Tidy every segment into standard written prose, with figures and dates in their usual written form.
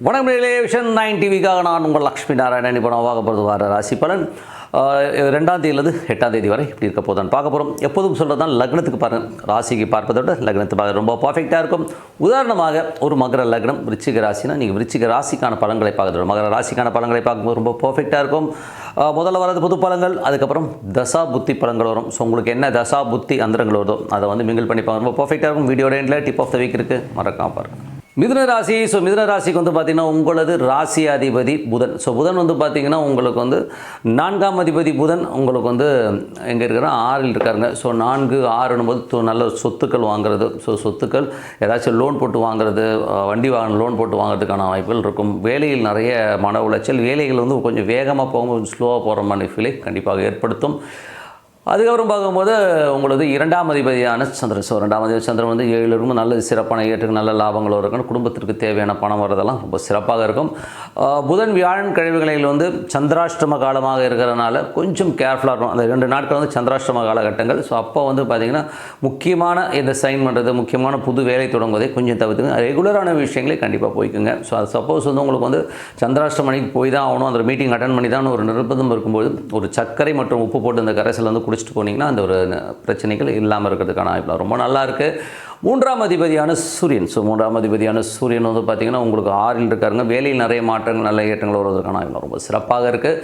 வணக்கம் விஷன் 9 டிவிக்காக நான் உங்கள் லக்ஷ்மி நாராயணன். இப்போ நான் பார்க்க போகிறது வார ராசி பலன் 2ஆம் தேதியிலிருந்து 8ஆம் தேதி வரை இப்படி இருக்க போதுன்னு பார்க்க போகிறோம். எப்போதும் சொல்கிறது தான் லக்னத்துக்கு பாருங்கள், ராசிக்கு பார்ப்பதை விட லக்னத்துக்கு பார்க்க ரொம்ப பர்ஃபெக்டாக இருக்கும். உதாரணமாக ஒரு மகர லக்னம் விருச்சிக ராசினா நீங்கள் விருச்சிக ராசிக்கான பலன்களை பார்க்குறது, மகர ராசிக்கான பலன்களை பார்க்கும்போது ரொம்ப பர்ஃபெக்டாக இருக்கும். முதல்ல வரது பொது பலன்கள், அதுக்கப்புறம் தசா புத்தி பலன்கள் வரும். ஸோ உங்களுக்கு என்ன தசா புத்தி அந்தரங்கள் வருதோ அதை வந்து மிங்கிள் பண்ணி பார்க்க ரொம்ப பர்ஃபெக்டாக இருக்கும். வீடியோட எண்டில் டிப் ஆஃப் த வீக் இருக்குது, மறக்காம பாருங்கள். மிதுன ராசி. ஸோ மிதுன ராசிக்கு வந்து பார்த்திங்கன்னா உங்களது ராசி அதிபதி புதன். ஸோ புதன் வந்து பார்த்திங்கன்னா உங்களுக்கு வந்து 4ஆம் அதிபதி புதன் உங்களுக்கு வந்து எங்கே இருக்கிற 6ல் இருக்காருங்க. ஸோ 4, 6 நல்ல சொத்துக்கள் வாங்குறது. ஸோ சொத்துக்கள் ஏதாச்சும் லோன் போட்டு வாங்குறது, வண்டி வாகனம் லோன் போட்டு வாங்குறதுக்கான வாய்ப்புகள் இருக்கும். வேலையில் நிறைய மன உளைச்சல், வேலைகள் வந்து கொஞ்சம் வேகமாக போகும், கொஞ்சம் ஸ்லோவாக போகிற மாதிரி ஃபீலை கண்டிப்பாக ஏற்படுத்தும். அதுக்கப்புறம் பார்க்கும்போது உங்களுக்கு 2ஆம் அதிபதியான சந்திரன். ஸோ 2ஆம் அதிபதி சந்திரன் வந்து 7 இருக்கும், நல்ல சிறப்பான ஏற்றுக்கு நல்ல லாபங்களும் இருக்கணும், குடும்பத்திற்கு தேவையான பணம் வரதெல்லாம் ரொம்ப சிறப்பாக இருக்கும். புதன் வியாழன் கிழமைகளில் வந்து சந்திராஷ்டம காலமாக இருக்கிறதுனால கொஞ்சம் கேர்ஃபுல்லாக இருக்கும். அந்த 2 நாட்கள் வந்து சந்திராஷ்டம காலகட்டங்கள். ஸோ அப்போ வந்து பார்த்திங்கன்னா முக்கியமான இந்த சைன் பண்ணுறது, முக்கியமான புது வேலை தொடங்குவதை கொஞ்சம் தவிர்த்துங்க. ரெகுலரான விஷயங்களே கண்டிப்பாக போய்க்குங்க. ஸோ அது சப்போஸ் வந்து உங்களுக்கு வந்து சந்திராஷ்டமணிக்கு போய் தான் ஆகணும், அந்த மீட்டிங் அட்டன் பண்ணி தான் ஒரு நிர்பந்தம் இருக்கும்போது ஒரு சர்க்கரை மற்றும் உப்பு போட்டு இந்த கரைசல் வந்து குடிச்சிட்டு போனீங்கன்னா அந்த ஒரு பிரச்சனைகள் இல்லாமல் இருக்கிறதுக்கான வாய்ப்பு ரொம்ப நல்லா இருக்குது. 3ஆம் அதிபதியான சூரியன். ஸோ 3ஆம் அதிபதியான சூரியன் வந்து பார்த்திங்கன்னா உங்களுக்கு 6ல் இருக்காருங்க. வேலையில் நிறைய மாற்றங்கள், நல்ல ஏற்றங்கள் வருவதற்கான வாய்ப்பு ரொம்ப சிறப்பாக இருக்குது.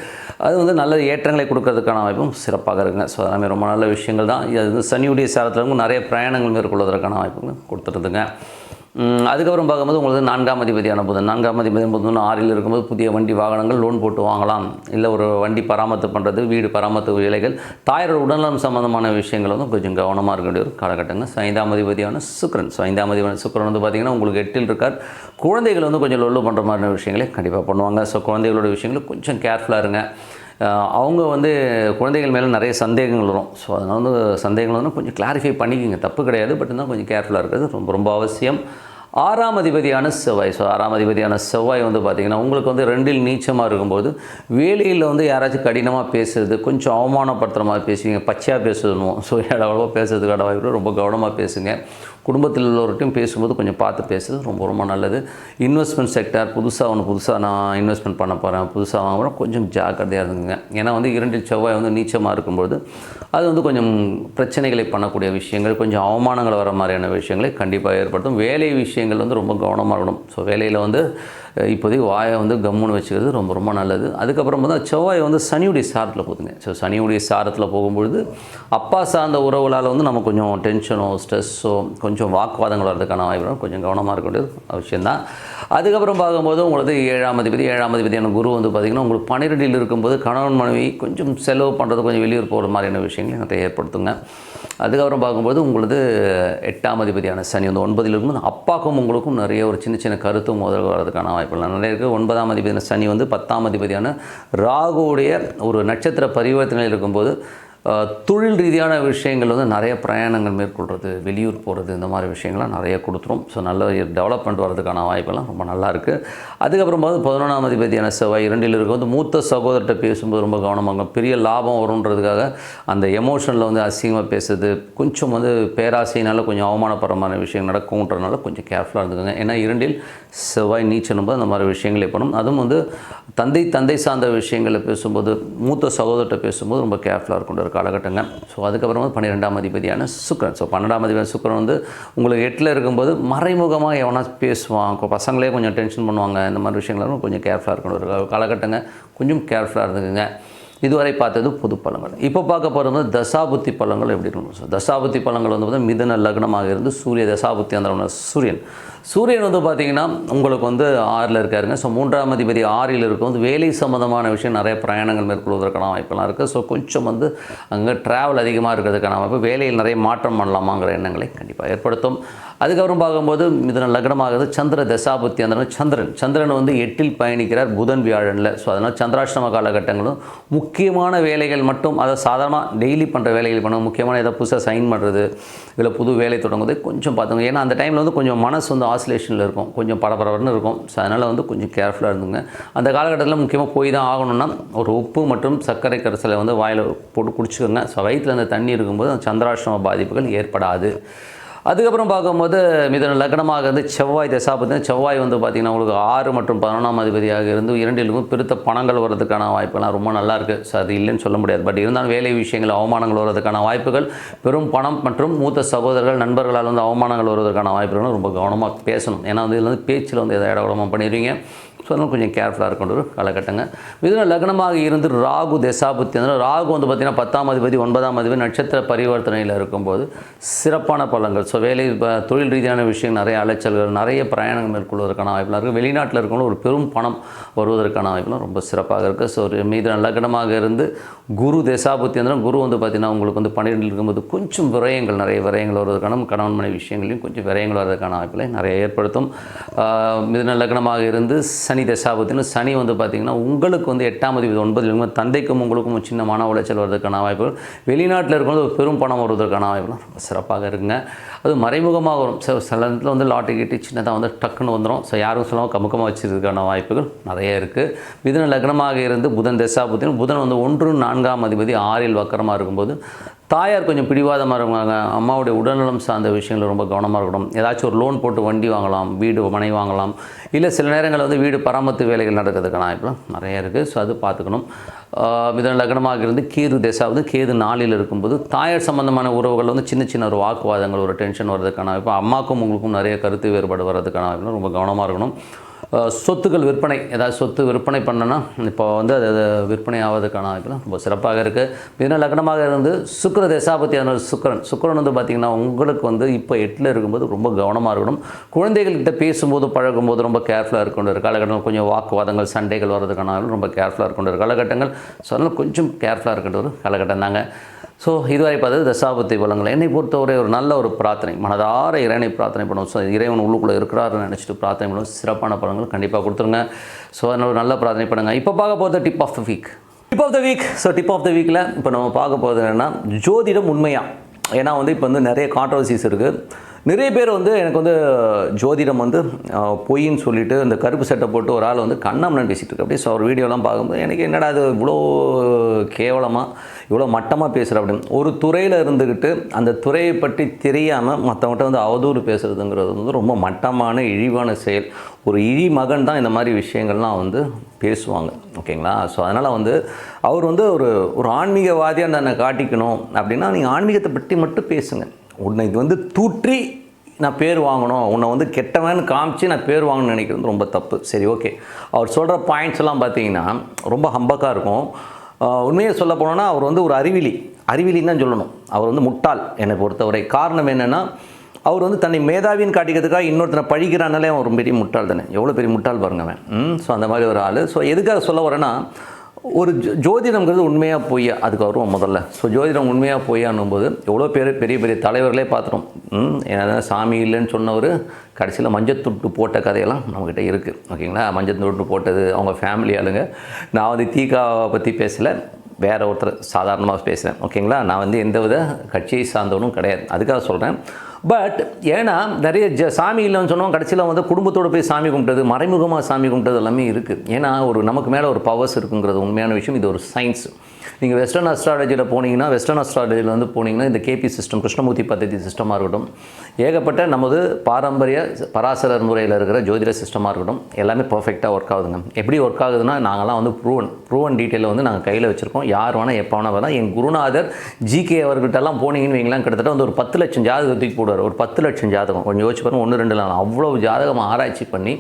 அது வந்து நல்ல ஏற்றங்களை கொடுக்கறதுக்கான வாய்ப்பும் சிறப்பாக இருக்குங்க. ஸோ எல்லாமே ரொம்ப நல்ல விஷயங்கள் தான். இது வந்து சனியுடைய சாரத்தில் நிறைய பிரயாணங்கள் மேற்கொள்வதற்கான வாய்ப்புகள் கொடுத்துருதுங்க. அதுக்கப்புறம் பார்க்கும்போது உங்களுக்கு 4ஆம் அதிபதியான புதன். 4ஆம் அதிபதியான புதன் 6ல் இருக்கும்போது புதிய வண்டி வாகனங்கள் லோன் போட்டு வாங்கலாம், இல்லை ஒரு வண்டி பராமரிப்பு பண்ணுறது, வீடு பராமரிப்பு வேலைகள், தாயாரோட உடல்நலம் சம்மந்தமான விஷயங்கள் வந்து கொஞ்சம் கவனமாக இருக்க வேண்டிய ஒரு காலகட்டங்க. 5ஆம் அதிபதியான சுக்கிரன். ஸோ 5ஆம் அதிபதியான சுக்கிரன் வந்து பார்த்திங்கன்னா உங்களுக்கு 8ல் இருக்கார். குழந்தைகள் வந்து கொஞ்சம் லொல்லு பண்ணுற மாதிரியான விஷயங்களே கண்டிப்பாக பண்ணுவாங்க. ஸோ குழந்தைகளோட விஷயங்கள் கொஞ்சம் கேர்ஃபுல்லாக இருங்க. அவங்க வந்து குழந்தைகள் மேலே நிறைய சந்தேகங்கள் வரும். ஸோ அதனால் வந்து சந்தேகங்கள் வந்து கொஞ்சம் கிளாரிஃபை பண்ணிக்கிங்க, தப்பு கிடையாது. பட் இருந்தால் கொஞ்சம் கேர்ஃபுல்லாக இருக்கிறது ரொம்ப ரொம்ப அவசியம். 6ஆம் அதிபதியான செவ்வாய். ஸோ 6ஆம் அதிபதியான செவ்வாய் வந்து பார்த்திங்கன்னா உங்களுக்கு வந்து 2ல் நீச்சமாக இருக்கும்போது வேலையில் வந்து யாராச்சும் கடினமாக பேசுகிறது, கொஞ்சம் அவமானப்படுத்துகிற மாதிரி பேசுவீங்க, பச்சையாக பேசணும். ஸோ எவ்வளோ பேசுறதுக்கான வாய்ப்பு ரொம்ப கவனமாக பேசுங்க. குடும்பத்தில் உள்ளவர்கிட்டையும் பேசும்போது கொஞ்சம் பார்த்து பேசுறது ரொம்ப ரொம்ப நல்லது. இன்வெஸ்ட்மெண்ட் செக்டர் புதுசாக நான் இன்வெஸ்ட்மெண்ட் பண்ண போகிறேன், புதுசாக வாங்குகிறேன், கொஞ்சம் ஜாக்கிரதையாக இருந்துங்க. ஏன்னா வந்து 2ல் செவ்வாய் வந்து நீச்சமாக இருக்கும்போது அது வந்து கொஞ்சம் பிரச்சனைகளை பண்ணக்கூடிய விஷயங்கள், கொஞ்சம் அவமானங்கள் வர மாதிரியான விஷயங்களை கண்டிப்பாக ஏற்படுத்தும். வேலை விஷயங்கள் வந்து ரொம்ப கவனமாக இருக்கணும். ஸோ வேலையில் வந்து இப்போதைக்கு வாயை வந்து கம்முன்னு வச்சுக்கிறது ரொம்ப ரொம்ப நல்லது. அதுக்கப்புறம் வந்து செவ்வாய் வந்து சனியுடைய சாரத்தில் போகுதுங்க. ஸோ சனியுடைய சாரத்தில் போகும்பொழுது அப்பா சார்ந்த உறவுகளால் வந்து நம்ம கொஞ்சம் டென்ஷனோ ஸ்ட்ரெஸ்ஸோ கொஞ்சம் வாக்குவாதங்கள் வர்றதுக்கான வாய்ப்பு கொஞ்சம் கவனமாக இருக்க வேண்டியது அவசியம்தான். அதுக்கப்புறம் பார்க்கும்போது உங்களுக்கு 7ஆம் அதிபதியான குரு வந்து பார்த்திங்கன்னா உங்களுக்கு 12ல் இருக்கும்போது கணவன் மனைவி கொஞ்சம் செலவு பண்ணுறது, கொஞ்சம் வெளியூர் போகிற மாதிரியான விஷயங்களை நிறைய ஏற்படுத்துங்க. அதுக்கப்புறம் பார்க்கும்போது உங்களுக்கு 8ஆம் அதிபதியான சனி வந்து 9ல் இருக்கும்போது அப்பாவுக்கும் உங்களுக்கும் நிறைய ஒரு சின்ன சின்ன கருத்து முதல் வர்றதுக்கான வாய்ப்புகள் நிறைய இருக்குது. 9ஆம் அதிபதியான சனி வந்து 10ஆம் அதிபதியான ராகுவுடைய ஒரு நட்சத்திர பரிவர்த்தனையில் இருக்கும்போது தொழில் ரீதியான விஷயங்கள் வந்து நிறைய பிரயாணங்கள் மேற்கொள்கிறது, வெளியூர் போகிறது, இந்த மாதிரி விஷயங்கள்லாம் நிறைய கொடுத்துரும். ஸோ நல்ல டெவலப்மெண்ட் வரதுக்கான வாய்ப்பெல்லாம் ரொம்ப நல்லா இருக்குது. அதுக்கப்புறம் போது 11ஆம் அதிபதியான செவ்வாய் 2ல் இருக்கும்போது மூத்த சகோதரர்கிட்ட பேசும்போது ரொம்ப கவனமாக, பெரிய லாபம் வருன்றதுக்காக அந்த எமோஷனில் வந்து அசிங்கமாக பேசுறது, கொஞ்சம் வந்து பேராசையினால் கொஞ்சம் அவமானப்படுற மாதிரி விஷயம் நடக்கும்ன்றதுனால கொஞ்சம் கேர்ஃபுல்லாக இருந்துக்கோங்க. ஏன்னா 2ல் செவ்வாய் நீச்சனும்போது அந்த மாதிரி விஷயங்களே பண்ணும். அதுவும் வந்து தந்தை சார்ந்த விஷயங்களை பேசும்போது, மூத்த சகோதரர்கிட்ட பேசும்போது ரொம்ப கேர்ஃபுல்லாக இருக்கும் காலகட்டங்க. ஸோ அதுக்கப்புறம் வந்து 12ஆம் அதிபதியான சுக்கிரன். ஸோ 12ஆம் அதிபதியான சுக்கிரன் வந்து உங்களுக்கு 8ல் இருக்கும்போது மறைமுகமாக எவனா பேசுவான், பசங்களே கொஞ்சம் டென்ஷன் பண்ணுவாங்க, இந்த மாதிரி விஷயங்களும் கொஞ்சம் கேர்ஃபுல்லாக இருக்கணும் ஒரு காலகட்டங்க. கொஞ்சம் கேர்ஃபுல்லாக இருந்துக்குங்க. இதுவரை பார்த்தது பொது பலங்கள். இப்போ பார்க்க போகிறது தசாபுத்தி பலங்கள் எப்படி இருக்கணும். ஸோ தசாபுத்தி பலங்கள் வந்து பார்த்தீங்கன்னா மிதுன லக்னமாக இருந்து சூரிய தசாபுத்தி அந்த சூரியன் வந்து பார்த்திங்கன்னா உங்களுக்கு வந்து 6ல் இருக்காருங்க. ஸோ 3ஆம் அதிபதி 6ல் இருக்கும் வந்து வேலை சம்மந்தமான விஷயம், நிறைய பிரயாணங்கள் மேற்கொள்வதற்கான வாய்ப்பெல்லாம் இருக்குது. ஸோ கொஞ்சம் வந்து அங்கே ட்ராவல் அதிகமாக இருக்கிறதுக்கான வாய்ப்பு, வேலையில் நிறைய மாற்றம் பண்ணலாமாங்கிற எண்ணங்களை கண்டிப்பாக ஏற்படுத்தும். அதுக்கப்புறம் பார்க்கும்போது மிதுன லக்னமாகிறது சந்திர தசாபுத்தி அந்த சந்திரன் வந்து 8ல் பயணிக்கிறார் புதன் வியாழனில். ஸோ அதனால் சந்திராஷ்டம காலகட்டங்களும் முக்கியமான வேலைகள் மட்டும், அதை சாதாரணமாக டெய்லி பண்ணுற வேலைகள் பண்ணுவோம், முக்கியமான ஏதாவது புதுசாக சைன் பண்ணுறது, இதில் புது வேலை தொடங்குவது கொஞ்சம் பார்த்துங்க. ஏன்னா அந்த டைமில் வந்து கொஞ்சம் மனசு வந்து ஆசிலேஷனில் இருக்கும், கொஞ்சம் பரபரன்னு இருக்கும். ஸோ அதனால் வந்து கொஞ்சம் கேர்ஃபுல்லாக இருந்துங்க. அந்த காலகட்டத்தில் முக்கியமாக போய் தான் ஆகணும்னா ஒரு உப்பு மற்றும் சர்க்கரை கரைசலை வந்து வாயில் போட்டு குடிச்சுக்கோங்க. ஸோ வயிற்றில் அந்த தண்ணி இருக்கும்போது அந்த சந்திராஷ்டம பாதிப்புகள் ஏற்படாது. அதுக்கப்புறம் பார்க்கும்போது மிதுன லக்னமாக இருந்து செவ்வாய் தசாபதி, செவ்வாய் வந்து பார்த்திங்கன்னா உங்களுக்கு 6 மற்றும் 11ஆம் அதிபதியாக இருந்து 2லும் பெருத்த பணங்கள் வர்றதுக்கான வாய்ப்புலாம் ரொம்ப நல்லா இருக்குது. ஸோ அது இல்லைன்னு சொல்ல முடியாது. பட் இருந்தாலும் வேலை விஷயங்கள் அவமானங்கள் வருவதற்கான வாய்ப்புகள், பெரும் பணம் மற்றும் மூத்த சகோதரர்கள் நண்பர்களால் வந்து அவமானங்கள் வருவதற்கான வாய்ப்புகளும் ரொம்ப கவனமாக பேசணும். ஏன்னா வந்து இதில் வந்து பேச்சில் வந்து எதாவது இடமா பண்ணிடுவீங்க. ஸோ அதனால் கொஞ்சம் கேர்ஃபுல்லாக இருக்கின்ற ஒரு காலகட்டங்க. மிதுன லக்னமாக இருந்து ராகு தசாபுத்தி, அதனால் ராகு வந்து பார்த்திங்கன்னா 10ஆம் அதிபதி 9ஆம் அதிபதி நட்சத்திர பரிவர்த்தனையில் இருக்கும்போது சிறப்பான பலன்கள். ஸோ வேலை தொழில் ரீதியான விஷயம், நிறைய அலைச்சல்கள், நிறைய பிரயாணங்கள் மேற்கொள்வதற்கான வாய்ப்புலாம் இருக்குது. வெளிநாட்டில் இருக்கவங்களும் ஒரு பெரும் பணம் வருவதற்கான வாய்ப்புலாம் ரொம்ப சிறப்பாக இருக்குது. ஸோ ஒரு மிதுன லக்னமாக இருந்து குரு தசாபுத்தி, அந்த குரு வந்து பார்த்திங்கன்னா உங்களுக்கு வந்து 12 இருக்கும்போது கொஞ்சம் விரயங்கள், நிறைய விரயங்கள் வருவதற்கான கணவன் மனைவி விஷயங்களையும் கொஞ்சம் விரயங்கள் வருவதற்கான வாய்ப்புகளை நிறைய ஏற்படுத்தும். மிதுன லக்னமாக இருந்து சனி தசாபத்தின்னு சனி வந்து பார்த்திங்கன்னா உங்களுக்கு வந்து 8ஆம் அதிபதி 9 தந்தைக்கும் உங்களுக்கும் சின்ன மன உளைச்சல் வருவதற்கான வாய்ப்புகள், வெளிநாட்டில் இருக்கிறது ஒரு பெரும் பணம் வருவதற்கான வாய்ப்புலாம் ரொம்ப சிறப்பாக இருக்குங்க. அது மறைமுகமாக வரும். சில நேரத்தில் வந்து லாட்டரி கிட்டி சின்னதாக வந்து டக்குன்னு வந்துடும். ஸோ யாரும் சொல்லாமல் கமுக்கமாக வச்சுருக்கான வாய்ப்புகள் நிறைய இருக்குது. மிதுன லக்னமாக இருந்து புதன் தசாபத்தின்னு புதன் வந்து 1 4ஆம் அதிபதி 6இல் வக்கரமாக இருக்கும்போது தாயார் கொஞ்சம் பிடிவாதமாக இருக்காங்க. அம்மாவுடைய உடல்நலம் சார்ந்த விஷயங்கள் ரொம்ப கவனமாக இருக்கணும். ஏதாச்சும் ஒரு லோன் போட்டு வண்டி வாங்கலாம், வீடு மனை வாங்கலாம், இல்லை சில நேரங்களில் வந்து வீடு பராமரிப்பு வேலைகள் நடக்கிறதுக்கான வாய்ப்புலாம் நிறைய இருக்குது. ஸோ அது பார்த்துக்கணும். மிதுன லக்னமாக இருந்து கேது தசாவது கேது 4இல் இருக்கும்போது தாயார் சம்பந்தமான உறவுகள் வந்து சின்ன சின்ன ஒரு வாக்குவாதங்கள், ஒரு டென்ஷன் வர்றதுக்கான வாய்ப்பு, அம்மாவுக்கும் உங்களுக்கும் நிறைய கருத்து வேறுபாடு வர்றதுக்கான வாய்ப்புலாம் ரொம்ப கவனமாக இருக்கணும். சொத்துக்கள் விற்பனை, ஏதாவது சொத்து விற்பனை பண்ணனா இப்போ வந்து அது விற்பனை ஆவதுக்கான வாய்ப்புலாம் ரொம்ப சிறப்பாக இருக்குது. மிதுன லக்னமாக இருந்து சுக்கிர தசாபதியான சுக்கிரன் வந்து பார்த்திங்கன்னா உங்களுக்கு வந்து இப்போ 8ல் இருக்கும்போது ரொம்ப கவனமாக இருக்கணும். குழந்தைகள்கிட்ட பேசும்போது பழகும்போது ரொம்ப கேர்ஃபுல்லாக இருக்கின்ற காலகட்டங்கள், கொஞ்சம் வாக்குவாதங்கள் சண்டைகள் வர்றதுக்கான ரொம்ப கேர்ஃபுல்லாக இருக்கின்ற காலகட்டங்கள். ஸோ அதனால் கொஞ்சம் கேர்ஃபுல்லாக இருக்கின்ற ஒரு காலகட்டம் தாங்க. ஸோ இதுவரை பார்த்தது தசாபுத்தி பலங்கள். என்னை பொறுத்தவரை ஒரு நல்ல ஒரு பிரார்த்தனை, மனதார இறைவனை பிரார்த்தனை பண்ணுவோம். ஸோ இறைவன் உள்ளுக்குள்ளே இருக்கிறாருன்னு நினச்சிட்டு பிரார்த்தனை பண்ணுவோம். சிறப்பான பலன்கள் கண்டிப்பாக கொடுத்துருங்க. ஸோ அதனால் ஒரு நல்ல பிரார்த்தனை பண்ணுங்கள். இப்போ பார்க்க போகிறது tip of the week. So tip of the வீக்கில் இப்போ நம்ம பார்க்க போகிறது என்னென்னா ஜோதிடம் உண்மையா. ஏன்னா வந்து இப்போ வந்து நிறைய கான்ட்ரவர்சிஸ் இருக்குது. நிறைய பேர் வந்து எனக்கு வந்து ஜோதிடம் வந்து பொய்ன்னு சொல்லிவிட்டு இந்த கருப்பு சட்டை போட்டு ஒரு ஆள் வந்து கண்ணாமண்ணன் பேசிகிட்டு இருக்கு. அப்படியே ஸோ ஒரு வீடியோலாம் பார்க்கும்போது எனக்கு என்னடா அது இவ்வளோ கேவலமாக இவ்வளோ மட்டமாக பேசுகிற அப்படின்னு. ஒரு துறையில் இருந்துக்கிட்டு அந்த துறையை பற்றி தெரியாமல் மற்றவங்கள்ட்ட வந்து அவதூறு பேசுகிறதுங்கிறது வந்து ரொம்ப மட்டமான இழிவான செயல். ஒரு இழி மகன் தான் இந்த மாதிரி விஷயங்கள்லாம் வந்து பேசுவாங்க. ஓகேங்களா? ஸோ அதனால் வந்து அவர் வந்து ஒரு ஆன்மீகவாதியாக தன்னை காட்டிக்கணும் அப்படின்னா நீங்கள் ஆன்மீகத்தை பற்றி மட்டும் பேசுங்க. உன்னை இது வந்து தூற்றி நான் பேர் வாங்கணும், உன்னை வந்து கெட்டவன்னு காமிச்சு நான் பேர் வாங்கணும்னு நினைக்கிறது ரொம்ப தப்பு. சரி, ஓகே. அவர் சொல்கிற பாயிண்ட்ஸ் எல்லாம் பார்த்தீங்கன்னா ரொம்ப ஹம்பக்காக இருக்கும். உண்மையை சொல்ல போனோன்னா அவர் வந்து ஒரு அறிவிலின்னு தான் சொல்லணும். அவர் வந்து முட்டாள் என்னை பொறுத்தவரை. காரணம் என்னென்னா அவர் வந்து தன்னை மேதாவின்னு காட்டிக்கிறதுக்காக இன்னொருத்தனை பழிக்கிறானாலே அவன் ஒரு பெரிய முட்டாள் தானே. எவ்வளோ பெரிய முட்டாள் பாருங்க அவன். ஸோ அந்த மாதிரி ஒரு ஆள். ஸோ எதுக்காக சொல்ல வரேன்னா ஒரு ஜோதிடம்ங்கிறது உண்மையாக பொய்யா, அதுக்கு வருவோம் முதல்ல. ஸோ ஜோதிடம் உண்மையாக பொய்யானும் போது எவ்வளோ பேர் பெரிய பெரிய தலைவர்களே பார்த்துட்டோம். ஏன்னா சாமி இல்லைன்னு சொன்னவர் கடைசியில் மஞ்சத்தொட்டு போட்ட கதையெல்லாம் நம்மக்கிட்ட இருக்குது. ஓகேங்களா? மஞ்சத்தொட்டு போட்டது அவங்க ஃபேமிலி ஆளுங்க. நான் வந்து தீகாவை பற்றி பேசலை, வேறு ஒருத்தர் சாதாரணமாக பேசுகிறேன். ஓகேங்களா? நான் வந்து எந்த வித கட்சியை சார்ந்தவனும் கிடையாது, அதுக்காக சொல்கிறேன். பட் ஏன்னா நிறைய சாமி இல்லைன்னு சொன்னோம், கடைசியில் வந்து குடும்பத்தோடு போய் சாமி கும்பிட்டது, மறைமுகமாக சாமி கும்பிட்டது எல்லாமே இருக்குது. ஏன்னா நமக்கு மேலே ஒரு பவர்ஸ் இருக்குங்கிறது உண்மையான விஷயம். இது ஒரு சயின்ஸ். நீங்கள் வெஸ்டர்ன் அஸ்ட்ராலஜியில் போனீங்கன்னா, வெஸ்டர்ன் அஸ்ட்ராலஜியில் வந்து போனீங்கன்னா இந்த கேபி சிஸ்டம், கிருஷ்ணமூர்த்தி பద్ధதி சிஸ்டமாக இருக்கட்டும், ஏகப்பட்ட நமது பாரம்பரிய பராசரர் முறையில் இருக்கிற ஜோதிட சிஸ்டமாக இருக்கட்டும், எல்லாமே பர்ஃபெக்டாக ஒர்க் ஆகுதுங்க. எப்படி ஒர்க் ஆகுதுன்னா நாங்கள்லாம் வந்து ப்ரூவன் டீட்டெயில் வந்து நாங்கள் கையில் வச்சுருக்கோம். யார் வேணால் எப்போ வேணால் வரலாம். என் குருநாதர் ஜிகே அவர்கிட்டலாம் போனீங்கன்னு வைங்களேன், கிட்டத்தட்ட வந்து ஒரு 10 லட்சம் ஜாதகம் தூக்கி போடுவார். ஒரு 10 லட்சம் ஜாதகம் கொஞ்சம் யோசிச்சு பாருங்கள். 1-2 அவ்வளோ ஜாதகம் ஆராய்ச்சி பண்ணி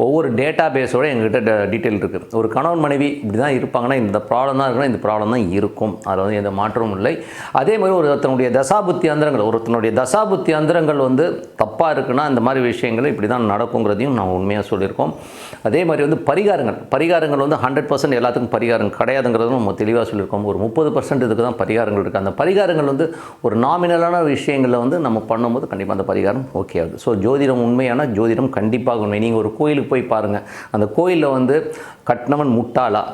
ஒவ்வொரு டேட்டா பேஸோடு எங்ககிட்ட டீட்டெயில் இருக்குது. ஒரு கணவன் மனைவி இப்படி தான் இருப்பாங்கன்னா இந்த ப்ராப்ளம் தான் இருக்கணும், இந்த ப்ராப்ளம் தான் இருக்கும். அதில் வந்து எந்த மாற்றமும் இல்லை. அதே மாதிரி ஒருத்தனுடைய தசாபுத்தி அந்தரங்கள் வந்து தப்பாக இருக்குன்னா இந்த மாதிரி விஷயங்கள் இப்படி தான் நடக்குங்கிறதையும் நான் உண்மையாக சொல்லியிருக்கோம். அதே மாதிரி வந்து பரிகாரங்கள் வந்து 100% எல்லாத்துக்கும் பரிகாரம் கிடையாதுங்கிறதும் நம்ம தெளிவாக சொல்லியிருக்கோம். ஒரு 30% இதுக்கு தான் பரிகாரங்கள் இருக்குது. அந்த பரிகாரங்கள் வந்து ஒரு நாமினலான விஷயங்களில் வந்து நம்ம பண்ணும்போது கண்டிப்பாக அந்த பரிகாரம் ஓகே ஆகுது. ஸோ ஜோதிடம் உண்மையான ஜோதிடம் கண்டிப்பாக உண்மை. நீங்கள் ஒரு கோயிலுக்கு போய் பாருங்கள், அந்த கோயிலில் வந்து கட்டினவன் முட்டாளா?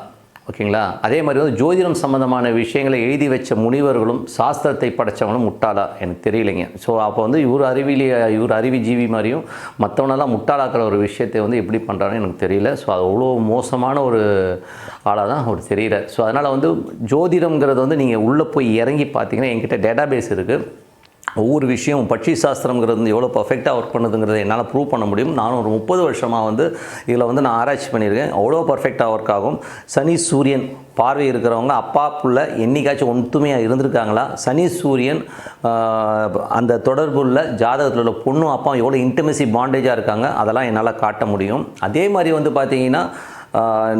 ஓகேங்களா? அதே மாதிரி வந்து ஜோதிடம் சம்மந்தமான விஷயங்களை எழுதி வச்ச முனிவர்களும் சாஸ்திரத்தை படைத்தவங்களும் முட்டாளா? எனக்கு தெரியலைங்க. ஸோ அப்போ வந்து இவர் அறிவி ஜீவி மாதிரியும் மற்றவனெல்லாம் முட்டாளாக்கிற ஒரு விஷயத்தை வந்து எப்படி பண்ணுறான்னு எனக்கு தெரியல. ஸோ அது அவ்வளோ மோசமான ஒரு ஆளாக தான் அவர் தெரியல. ஸோ அதனால் வந்து ஜோதிடம்ங்கிறது வந்து நீங்கள் உள்ளே போய் இறங்கி பார்த்தீங்கன்னா என்கிட்ட டேட்டாபேஸ் இருக்குது. ஒவ்வொரு விஷயம் பட்சி சாஸ்திரங்கிறது வந்து எவ்வளோ பர்ஃபெக்டாக ஒர்க் பண்ணுதுங்கிறத என்னால் ப்ரூவ் பண்ண முடியும். நானும் ஒரு 30 வருஷமாக வந்து இதில் வந்து நான் ஆராய்ச்சி பண்ணியிருக்கேன். அவ்வளோ பர்ஃபெக்டாக ஒர்க் ஆகும். சனி சூரியன் பார்வை இருக்கிறவங்க அப்பா புள்ள என்னைக்காச்சும் ஒத்துமையாக இருந்திருக்காங்களா, சனி சூரியன் அந்த தொடர்புள்ள ஜாதகத்தில் உள்ள பொண்ணும் அப்பா எவ்வளோ இன்டிமசி பாண்டேஜாக இருக்காங்க, அதெல்லாம் என்னால் காட்ட முடியும். அதே மாதிரி வந்து பார்த்திங்கன்னா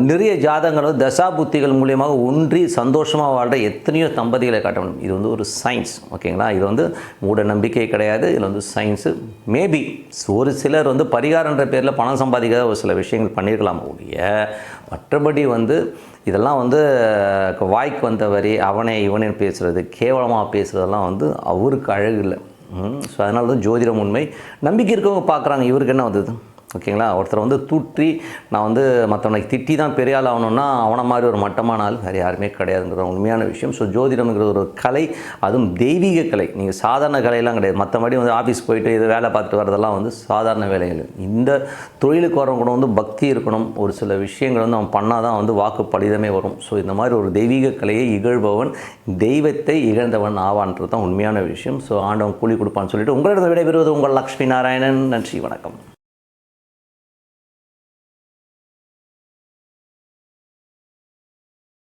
நிறைய ஜாதகங்கள் தசா புத்திகள் மூலியமாக ஒன்றி சந்தோஷமாக வாழ்கிற எத்தனையோ தம்பதிகளை காட்ட முடியும். இது வந்து ஒரு சயின்ஸ், ஓகேங்களா. இது வந்து மூட நம்பிக்கை கிடையாது, இதில் வந்து சயின்ஸு. மேபி ஒரு சிலர் வந்து பரிகாரன்ற பேரில் பணம் சம்பாதிக்காத ஒரு சில விஷயங்கள் பண்ணியிருக்கலாம் ஒழிய, மற்றபடி வந்து இதெல்லாம் வந்து வாய்க்கு வந்த வரி அவனே இவனே பேசுகிறது, கேவலமாக பேசுகிறதெல்லாம் வந்து அவருக்கு அழகு இல்லை. ஸோ அதனால தான் ஜோதிடம் உண்மை. நம்பிக்கை இருக்கவங்க பார்க்குறாங்க, இவருக்கு என்ன வந்தது, ஓகேங்களா. ஒருத்தரை வந்து தூற்றி நான் வந்து மற்றவனுக்கு திட்டி தான் பெரிய ஆள் ஆகணும்னா அவனை மாதிரி ஒரு மட்டமான ஆள் வேறு யாருமே கிடையாதுங்கிற உண்மையான விஷயம். ஸோ ஜோதிடம்ங்கிறது ஒரு கலை, அதுவும் தெய்வீக கலை. நீங்கள் சாதாரண கலையெல்லாம் கிடையாது. மற்றபடி வந்து ஆஃபீஸ் போயிட்டு இது வேலை பார்த்துட்டு வரதெல்லாம் வந்து சாதாரண வேலைகள். இந்த தொழிலுக்கு வரவங்க கூட வந்து பக்தி இருக்கணும். ஒரு சில விஷயங்கள் வந்து அவன் பண்ணால் தான் வந்து வாக்கு பலிதமே வரும். ஸோ இந்த மாதிரி ஒரு தெய்வீக கலையை இகழ்பவன் தெய்வத்தை இகழ்ந்தவன் ஆவான்றது தான் உண்மையான விஷயம். ஸோ ஆண்டவன் கூலி கொடுப்பான்னு சொல்லிட்டு உங்களிடம் விடைபெறுவது உங்கள் லக்ஷ்மி நாராயணன். நன்றி, வணக்கம்.